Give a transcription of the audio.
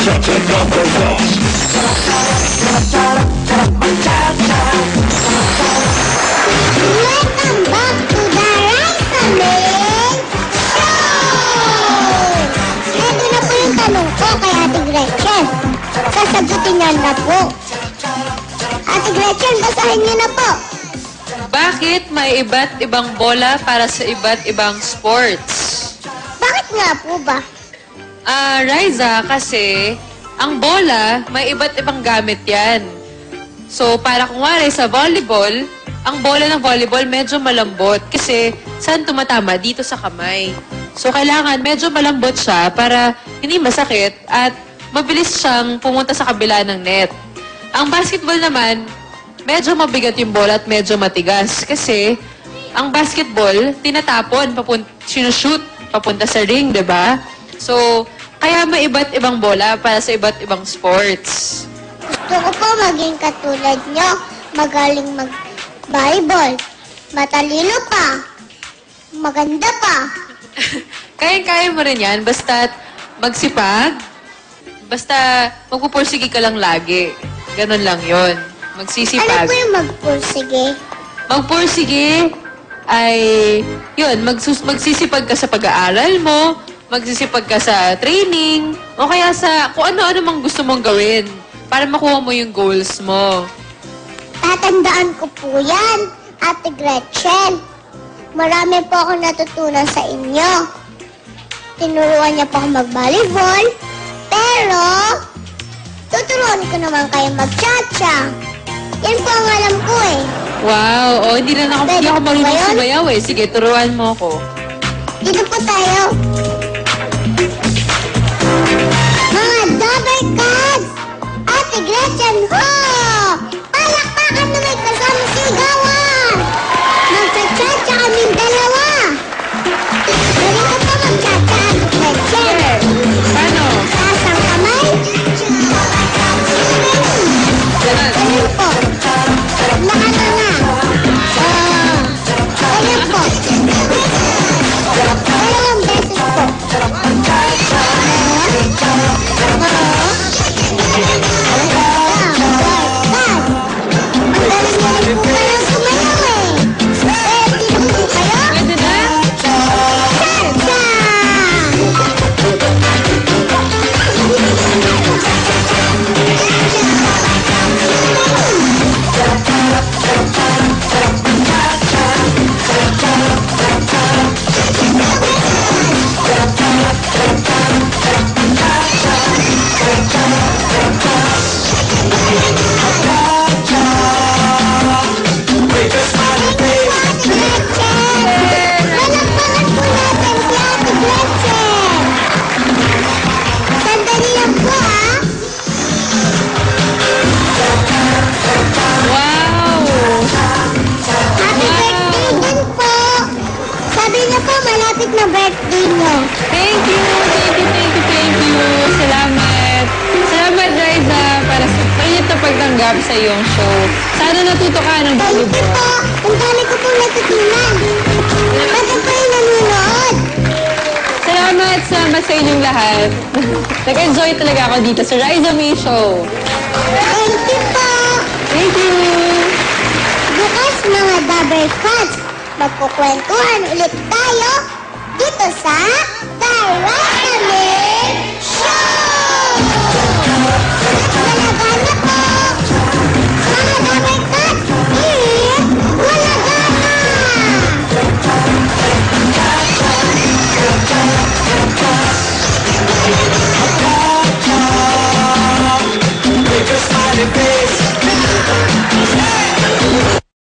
Welcome back to the Rice Show! Ito na po yung tanong ko kay Ate Gretchen. Sasagutin niya na po. Ate Gretchen, basahin niyo na po. Bakit may iba't ibang bola para sa iba't ibang sports? Bakit nga po ba? Riza, kasi ang bola, may iba't ibang gamit yan. So, para kunwari sa volleyball, ang bola ng volleyball medyo malambot kasi saan tumatama? Dito sa kamay. So, kailangan medyo malambot siya para hindi masakit at mabilis siyang pumunta sa kabila ng net. Ang basketball naman, medyo mabigat yung bola at medyo matigas kasi ang basketball, tinatapon, sinushoot papunta sa ring, di ba? So, kaya may iba't ibang bola para sa iba't ibang sports. Gusto ko po maging katulad nyo. Magaling mag-volleyball. Matalino pa. Maganda pa. Kaya mo rin yan, basta magsipag, basta magpupursige ka lang lagi. Ganon lang yon. Ano Magsisipag. po yung magpursige? Magpursige ay, yun, magsisipag ka sa pag-aaral mo, magsisipag ka sa training, o kaya sa kung ano-ano mang gusto mong gawin para makuha mo yung goals mo. Tatandaan ko po yan, Ate Gretchen. Marami po ako natutunan sa inyo. Tinuruan niya po ako mag-volleyball, pero tuturuan ko naman kayo mag-cha-cha. Yan po ang alam ko eh. Wow, hindi Pwede ako po ba marunong yun? sumayaw eh. Sige, turuan mo ako. Dito po tayo. Mga double cards! Ate Gretchen, ho! Palakpakan na may kasama sigawan! Magcha-cha-cha kaming dalawa! Ganito po magcha-cha, Ate Gretchen. Sige, paano? Taas ang kamay. Ganyan po. Lakas na nga. Ganyan po. Dalawang beses po. Pwede na? Sandali lang po ah. Wow! Happy birthday din po. Sabi niya po malapit na birthday niyo. Thank you! Thank you! Salamat! Salamat, Riza, para sa mainit na pagtanggap sa iyong show. Sana natuto ka ng Thank you volleyball. po. Ang dami ko pong natutunan. Ba't po yung nanonood? Salamat sa inyong lahat. Nag-enjoy talaga ako dito sa Riza May Show. Thank you po. Thank you! Bukas mga double cuts. Magkukwentuhan ulit tayo dito sa The Rice